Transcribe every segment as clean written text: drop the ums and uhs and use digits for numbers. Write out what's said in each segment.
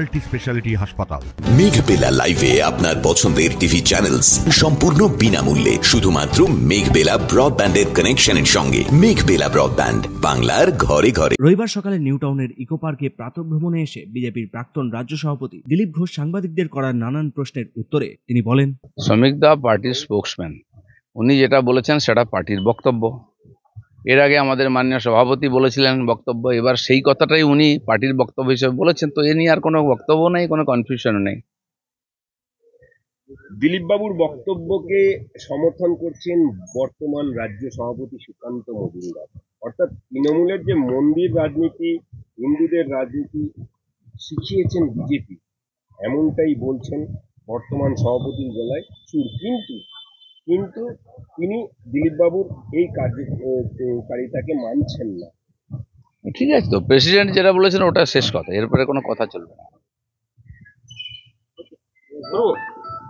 Multi speciality হাসপাতাল। মেঘবেলা লাইভে আপনার পছন্দের টিভি চ্যানেলস সম্পূর্ণ বিনামূল্যে, শুধুমাত্র মেঘবেলা ব্রডব্যান্ডের কানেকশনের সঙ্গে। মেঘবেলা ব্রডব্যান্ড, বাংলার ঘরে ঘরে। রবিবার সকালে নিউ টাউনের ইকো পার্কে প্রাতঃভ্রমণে এসে বিজেপির প্রাক্তন রাজ্য সভাপতি দিলীপ ঘোষ সাংবাদিকদের করা নানান প্রশ্নের উত্তরে তিনি বলেন, শ্রমিক দা পার্টির স্পোক্সম্যান, উনি যেটা বলেছেন সেটা পার্টির বক্তব্য। এর আগে আমাদের মাননীয় সভাপতি বলেছিলেন বক্তব্য, এবার সেই কথাটাই উনি পার্টির বক্তব্য হিসেবে বলেছেন। তো এ নিয়ে আর কোনো বক্তব্য নেই, কোনো কনফিউশনও নেই। দিলীপ বাবুর বক্তব্যকে সমর্থন করছেন বর্তমান রাজ্য সভাপতি সুকান্ত মজুমদার। অর্থাৎ তৃণমূলের যে মন্দির রাজনীতি, হিন্দুদের রাজনীতি শিখিয়েছেন বিজেপি, এমনটাই বলছেন বর্তমান সভাপতির গলায় সুর। কিন্তু তিনি দিলীপ বাবুর এই কার্যকারিতাকে মানছেন না। ঠিক আছে, তো প্রেসিডেন্ট যেটা বলেছেন ওটা শেষ কথা, এরপরে কোনো কথা চলবে না।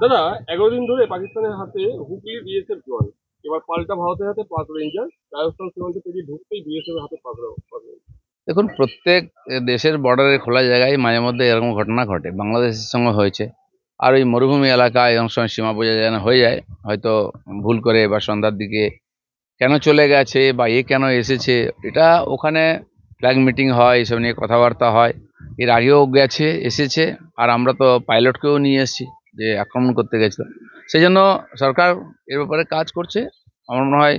দাদা, 11 দিন ধরে পাকিস্তানের হাতে হুগলি বিএসএফ জওয়ান, এবার পাল্টা ভারতের হাতে পাক রেঞ্জার। রাজস্থান সীমান্তে পেরিয়ে ঢুকতেই বিএসএফ এর হাতে পাক রেঞ্জার। দেখুন, প্রত্যেক দেশের বর্ডারে খোলা জায়গায় মাঝে মধ্যে এরকম ঘটনা ঘটে। বাংলাদেশের সঙ্গে হয়েছে, আর ওই মরুভূমি এলাকায় এরকম সময় সীমা বোঝা যায় না, হয়ে যায় হয়তো ভুল করে বা সন্ধ্যার দিকে কেন চলে গেছে বা এ কেন এসেছে, এটা ওখানে ফ্ল্যাগ মিটিং হয়, এসব নিয়ে কথাবার্তা হয়। এর আগেও গেছে, এসেছে, আর আমরা তো পাইলটকেও নিয়ে এসেছি যে আক্রমণ করতে গেছিল। সেই জন্য সরকার এর ব্যাপারে কাজ করছে। আমার মনে হয়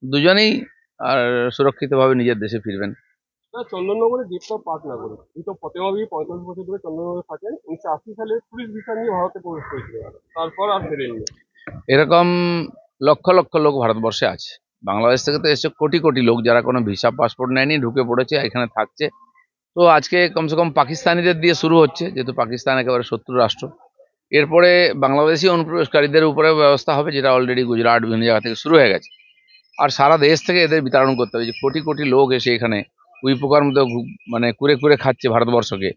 দুজনেই আর সুরক্ষিতভাবে নিজের দেশে ফিরবেন। চন্দননগরে গ্রেপ্তার পাক নাগরিক ফতেমা বিবি 45 বছর ধরে চন্দননগরে থাকেন। 1980 সালে টুরিস্ট ভিসা নিয়ে ভারতে প্রবেশ করেছিলেন, তারপর আর ফেরেননি। এরকম লক্ষ লক্ষ লোক ভারতবর্ষে আছে। বাংলাদেশ থেকে তো এসে কোটি কোটি লোক যারা কোনো ভিসা পাসপোর্ট নেয়নি, ঢুকে পড়েছে, এখানে থাকছে। তো আজকে কমসে কম পাকিস্তানিদের দিয়ে শুরু হচ্ছে, যেহেতু পাকিস্তান একেবারে শত্রু রাষ্ট্র। এরপরে বাংলাদেশি অনুপ্রবেশকারীদের উপরে ব্যবস্থা হবে, যেটা অলরেডি গুজরাট বিভিন্ন জায়গা থেকে শুরু হয়ে গেছে। আর সারা দেশ থেকে এদের বিতরণ করতে হবে। যে কোটি কোটি লোক এসে এখানে উই পোকার মতো মানে কুরে কুরে খাচ্ছে ভারতবর্ষকে।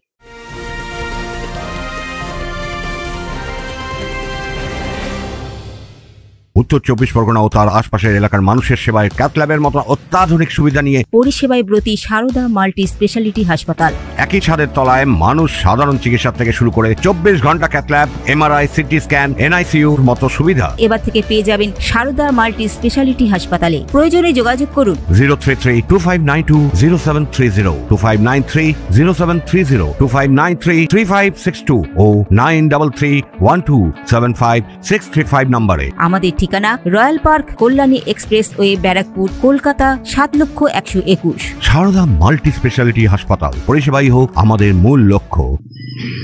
উত্তর 24 পরগনা ও তার আশপাশের এলাকার মানুষের সেবায় ক্যাথ ল্যাবের মতো অত্যাধুনিক সুবিধা নিয়ে পরিষেবায় ব্রতী সারদা মাল্টি স্পেশালিটি হাসপাতাল। একই ছাদের তলায় মানুষ সাধারণ চিকিৎসা থেকে শুরু করে 24 ঘন্টা cath lab, MRI, CT scan, এনআইসিইউর মতো সুবিধা এবার থেকে পেয়ে যাবেন সারদা মাল্টি স্পেশালিটি হাসপাতালে। প্রয়োজনে যোগাযোগ করুন 033-2592-0730, 2593-0730, 2593-3562 ও 9331275635 নম্বরে। আমাদের ঠিকানা Royal Park, Kalyani expressway, Barrackpore, Kolkata 7,01,21। Sarada multi speciality হাসপাতাল, পরিষেবাই হোক আমাদের মূল লক্ষ্য।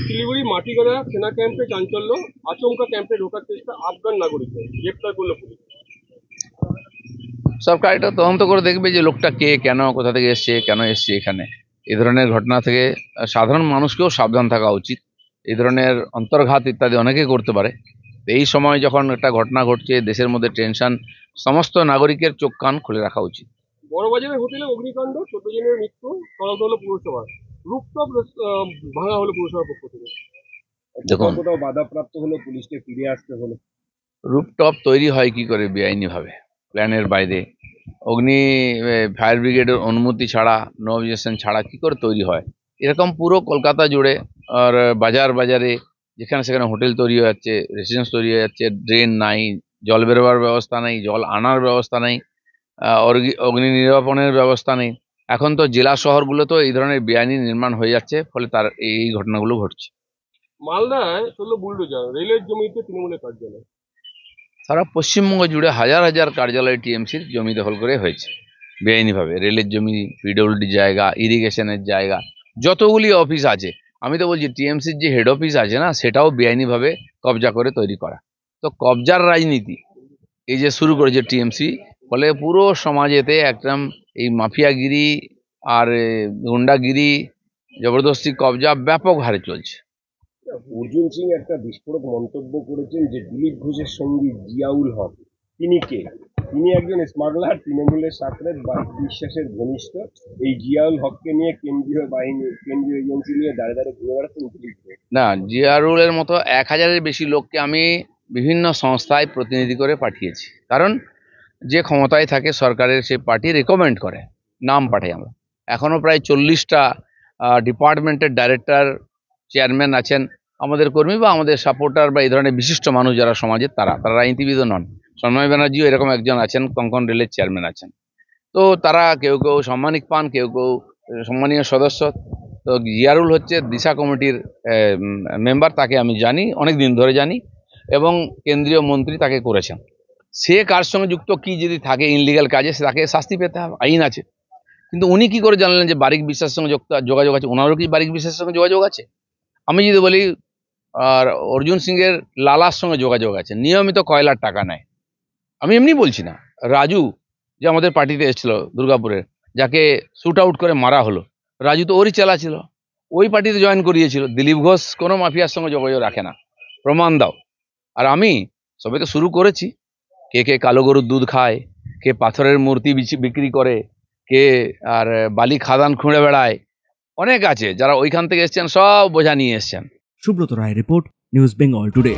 শিলিগুড়ি মাটিগাড়া সেনা ক্যাম্পে চাঞ্চল্য, আচমকা ক্যাম্পে ঢোকার চেষ্টা আফগান নাগরিকদের, গ্রেপ্তার করল পুলিশ। সরকার এটা তদন্ত করে দেখবে যে লোকটা কে, কেন, কোথা থেকে এসছে, কেন এসছে এখানে। এই ধরনের ঘটনা থেকে সাধারণ মানুষকেও সাবধান থাকা উচিত। এই ধরনের অন্তর্ঘাত ইত্যাদি অনেকেই করতে পারে। এই সময় যখন একটা ঘটনা ঘটছে, দেশের মধ্যে টেনশন, সমস্ত নাগরিকের চোখ কান খুলে রাখা উচিত। বড়বাজারের হোটেলে অগ্নিকাণ্ড, 14 জনের মৃত্যু, তদন্ত হলো পুরসভা। রুফটপ ভাঙা হলো পুরসভার পক্ষ থেকে। দেখুন, কোথাও বাধাপ্রাপ্ত হলো, পুলিশকে ফিরে আসতে হলো। রুফটপ তৈরি হয় কি করে বেআইনি ভাবে, প্ল্যানের বাইরে, অগ্নি ফায়ার ব্রিগেডের অনুমতি ছাড়া, নো অবজেকশন ছাড়া কি করে তৈরি হয়? এরকম পুরো কলকাতা জুড়ে আর বাজারে যেখানে সেখানে হোটেল তৈরি হয়ে যাচ্ছে, রেসিডেন্স তৈরি হয়ে যাচ্ছে, ড্রেন নাই, জল বেরোবার ব্যবস্থা নেই, জল আনার ব্যবস্থা নেই, অগ্নি নির্বাপনের ব্যবস্থা নেই। এখন তো জেলা শহরগুলোতেও এই ধরনের বেআইনি নির্মাণ হয়ে যাচ্ছে, ফলে তার এই ঘটনাগুলো ঘটছে। মালদায় চলল বুলডোজার, রেলের জমিতে তৃণমূলের কার্যালয়। সারা পশ্চিমবঙ্গ জুড়ে হাজার হাজার কার্যালয় টিএমসির জমি দখল করে হয়েছে বেআইনিভাবে। রেলের জমি, পিডব্লিউডি জায়গা, ইরিগেশনের জায়গা, যতগুলি অফিস আছে, আমি তো বলছি টিএমসির যে হেড অফিস আছে না, সেটাও বেআইনিভাবে কবজা করে তৈরি করা। তো কবজার রাজনীতি এই যে শুরু করেছে টিএমসি, ফলে পুরো সমাজেতে একদম এই মাফিয়াগিরি আর গুন্ডাগিরি, জবরদস্তি কবজা ব্যাপক হারে চলছে। অর্জুন সিং একটা বিস্ফোরক মন্তব্য করেছেন যে দিলীপ ঘোষের সঙ্গী জিয়াউল হক, তিনি কে? তিনি একজন স্মাগলার, তৃণমূলের সাথে বিশ্বাসের ঘনিষ্ঠ। এই জিয়াউল হককে নিয়ে কেন্দ্রীয় এজেন্সি নিয়ে দাঁড়ে ঘুরে বেড়াচ্ছেন দিলীপ ঘোষ। না, জিয়াউলের মতো 1000-এর বেশি লোককে আমি বিভিন্ন সংস্থায় প্রতিনিধি করে পাঠিয়েছি। কারণ যে ক্ষমতায় থাকে সরকারের, সে পার্টি রেকমেন্ড করে, নাম পাঠাই আমরা। এখনও প্রায় 40টা ডিপার্টমেন্টের ডাইরেক্টর চেয়ারম্যান আছেন আমাদের কর্মী বা আমাদের সাপোর্টার বা এই ধরনের বিশিষ্ট মানুষ যারা সমাজের তারা রাজনীতিবিদও নন। সন্ময় ব্যানার্জিও এরকম একজন আছেন, কঙ্কন রেলের চেয়ারম্যান আছেন। তো তারা কেউ কেউ সম্মানিত পান, কেউ কেউ সম্মানীয় সদস্য। তো জিয়ারুল হচ্ছে দিশা কমিটির মেম্বার, তাকে আমি জানি, অনেক দিন ধরে জানি, এবং কেন্দ্রীয় মন্ত্রী তাকে করেছেন। সে কার সঙ্গে যুক্ত কি যদি থাকে ইনলিগাল কাজে, তাকে শাস্তি পেতে হবে, আইন আছে। কিন্তু উনি কি করে জানলেন যে বারিক বিশ্বাসের সঙ্গে যোগাযোগ আছে? ওনারও কি বারিক বিশ্বাসের সঙ্গে যোগাযোগ আছে? আমি যদি বলি আর অর্জুন সিংয়ের লালার সঙ্গে যোগাযোগ আছে, নিয়মিত কয়লার টাকা নেয়। আমি এমনি বলছি না। রাজু যে আমাদের পার্টিতে এসেছিল দুর্গাপুরের, যাকে শুট আউট করে মারা হলো, রাজু তো ওরই চেলা ছিল, ওই পার্টিতে জয়েন করিয়েছিল। দিলীপ ঘোষ কোনো মাফিয়ার সঙ্গে যোগাযোগ রাখে না, প্রমাণ দাও। আর আমি সবে তো শুরু করেছি। কে কে কালো গরুর দুধ খায়, কে পাথরের মূর্তি বিক্রি করে, কে আর বালি খাদান খুঁড়ে বেড়ায়, অনেক আছে যারা ওইখান থেকে এসছেন, সব বোঝা নিয়ে এসছেন। Subrata Roy report, news Bengal today.